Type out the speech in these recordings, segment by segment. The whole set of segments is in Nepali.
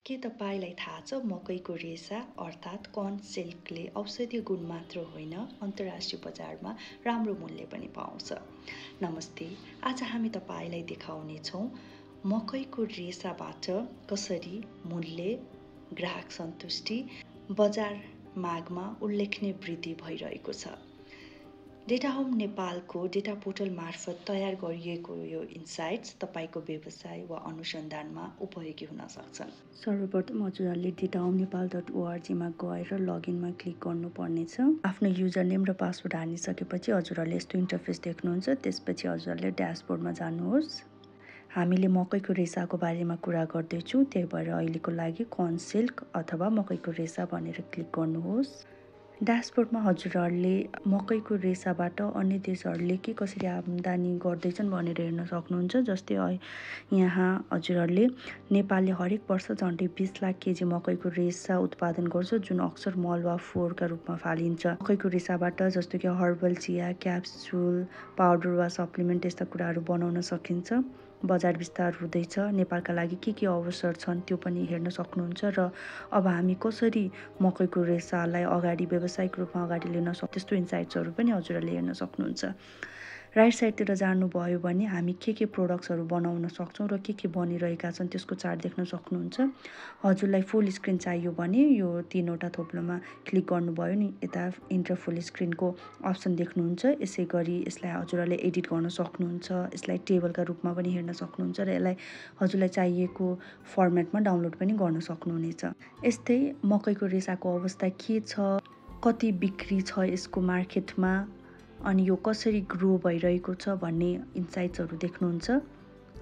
के तपाईँलाई थाहा छ मकैको रेसा अर्थात् कर्न सिल्कले औषधीय गुण मात्र होइन अन्तर्राष्ट्रिय बजारमा राम्रो मूल्य पनि पाउँछ। नमस्ते, आज हामी तपाईँलाई देखाउनेछौँ मकैको रेसाबाट कसरी मूल्य, ग्राहक सन्तुष्टि, बजार मागमा उल्लेखनीय वृद्धि भइरहेको छ। डेटा होम नेपालको डेटा पोर्टल मार्फत तयार गरिएको यो इन्साइट्स तपाईँको व्यवसाय वा अनुसन्धानमा उपयोगी हुन सक्छन्। सर्वप्रथम हजुरहरूले datahomenepal.org मा गएर लगइनमा क्लिक गर्नुपर्नेछ। आफ्नो युजर नेम र पासवर्ड हालिसकेपछि हजुरहरूले यस्तो इन्टरफेस देख्नुहुन्छ। त्यसपछि हजुरहरूले ड्यासबोर्डमा जानुहोस्। हामीले मकैको रेसाको बारेमा कुरा गर्दैछौँ, त्यही भएर अहिलेको लागि कर्न सिल्क अथवा मकैको रेसा भनेर क्लिक गर्नुहोस्। ड्यासबोर्डमा हजुरहरूले मकैको रेसाबाट अन्य देशहरूले के कसरी आम्दानी गर्दैछन् भनेर हेर्न सक्नुहुन्छ। जस्तै यहाँ हजुरहरूले नेपालले हरेक वर्ष झन्डै 20 लाख केजी मकैको रेसा उत्पादन गर्छ, जुन अक्सर मल वा फोहोरका रूपमा फालिन्छ। मकैको रेसाबाट जस्तो कि हर्बल चिया, क्याप्सुल, पाउडर वा सप्लिमेन्ट यस्ता कुराहरू बनाउन सकिन्छ। बजार विस्तार हुँदैछ, नेपालका लागि के अवसर छन् त्यो पनि हेर्न सक्नुहुन्छ। र अब हामी कसरी मकैको रेसालाई अगाडि व्यावसायिक रूपमा अगाडि लिन त्यस्तो इन्साइट्सहरू पनि हजुरहरूले हेर्न सक्नुहुन्छ। राइट साइडतिर जानुभयो भने हामी के प्रोडक्ट्सहरू बनाउन सक्छौँ र के बनिरहेका छन् त्यसको चार्ट देख्न सक्नुहुन्छ। हजुरलाई फुल स्क्रिन चाहियो भने यो 3वटा थोप्लोमा क्लिक गर्नुभयो नि यता इन्टर फुल स्क्रिनको अप्सन देख्नुहुन्छ। यसै गरी यसलाई हजुरहरूले एडिट गर्न सक्नुहुन्छ, यसलाई टेबलका रूपमा पनि हेर्न सक्नुहुन्छ र यसलाई हजुरलाई चाहिएको फर्मेटमा डाउनलोड पनि गर्न सक्नुहुनेछ। यस्तै मकैको रेसाको अवस्था के छ, कति बिक्री छ यसको मार्केटमा, अनि यो कसरी ग्रो भइरहेको छ भन्ने इन्साइट्सहरू देख्नुहुन्छ।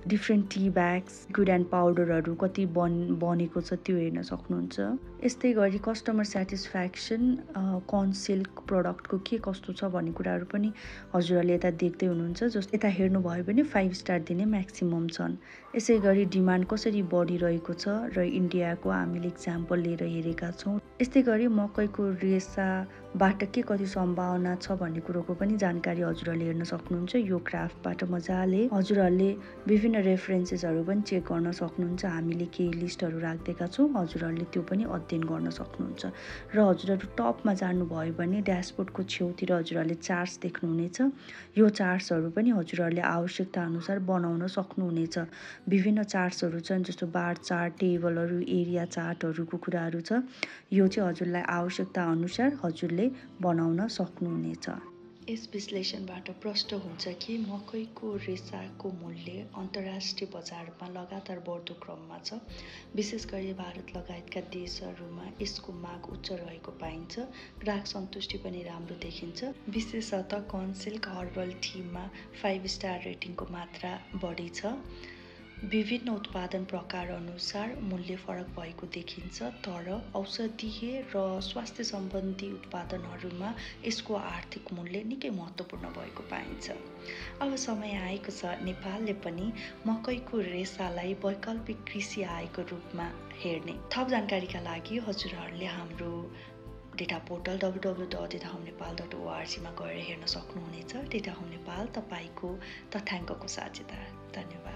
Different T bags, liquid and पाउडरहरू कति बनेको छ त्यो हेर्न सक्नुहुन्छ। यस्तै गरी कस्टमर सेटिस्फ्याक्सन, कर्न सिल्क प्रडक्टको के कस्तो छ भन्ने कुराहरू पनि हजुरहरूले यता देख्दै हुनुहुन्छ। जस्तो यता हेर्नुभयो भने 5 स्टार दिने म्याक्सिमम छन्। यसै गरी डिमान्ड कसरी बढिरहेको छ र इन्डियाको हामीले इक्जाम्पल लिएर हेरेका छौँ। यस्तै गरी मकैको रेसाबाट के कति सम्भावना छ भन्ने कुरोको पनि जानकारी हजुरहरूले हेर्न सक्नुहुन्छ। यो ग्राफबाट मजाले हजुरहरूले विभिन्न रेफरेन्सेसहरू पनि चेक गर्न सक्नुहुन्छ। हामीले केही लिस्टहरू राखिदिएका छौँ, हजुरहरूले त्यो पनि अध्ययन गर्न सक्नुहुन्छ। र हजुरहरू टपमा जानुभयो भने ड्यासबोर्डको छेउतिर हजुरहरूले चार्ट्स देख्नुहुनेछ। यो चार्ट्सहरू पनि हजुरहरूले आवश्यकता अनुसार बनाउन सक्नुहुनेछ। विभिन्न चार्ट्सहरू छन्, जस्तो बार चार्ट, टेबलहरू, एरिया चार्टहरूको कुराहरू छ। यो चाहिँ हजुरलाई आवश्यकता अनुसार हजुरले बनाउन सक्नुहुनेछ। यस विश्लेषणबाट प्रष्ट हुन्छ कि मकैको रेसाको मूल्य अन्तर्राष्ट्रिय बजारमा लगातार बढ्दो क्रममा छ। विशेष गरी भारत लगायतका देशहरूमा यसको माग उच्च रहेको पाइन्छ। ग्राहक सन्तुष्टि पनि राम्रो देखिन्छ। विशेषतः कर्न सिल्क हर्बल टीमा 5 स्टार रेटिङको मात्रा बढी छ। विभिन्न उत्पादन प्रकार अनुसार मूल्य फरक भएको देखिन्छ, तर औषधीय र स्वास्थ्य सम्बन्धी उत्पादनहरूमा यसको आर्थिक मूल्य निकै महत्त्वपूर्ण भएको पाइन्छ। अब समय आएको छ नेपालले पनि मकैको रेसालाई वैकल्पिक कृषि आयको रूपमा हेर्ने। थप जानकारीका लागि हजुरहरूले हाम्रो डेटा पोर्टल www.datahomenepal.org मा गएर हेर्न सक्नुहुनेछ। डेटा होम नेपाल तपाईँको तथ्याङ्कको साझेदार। धन्यवाद।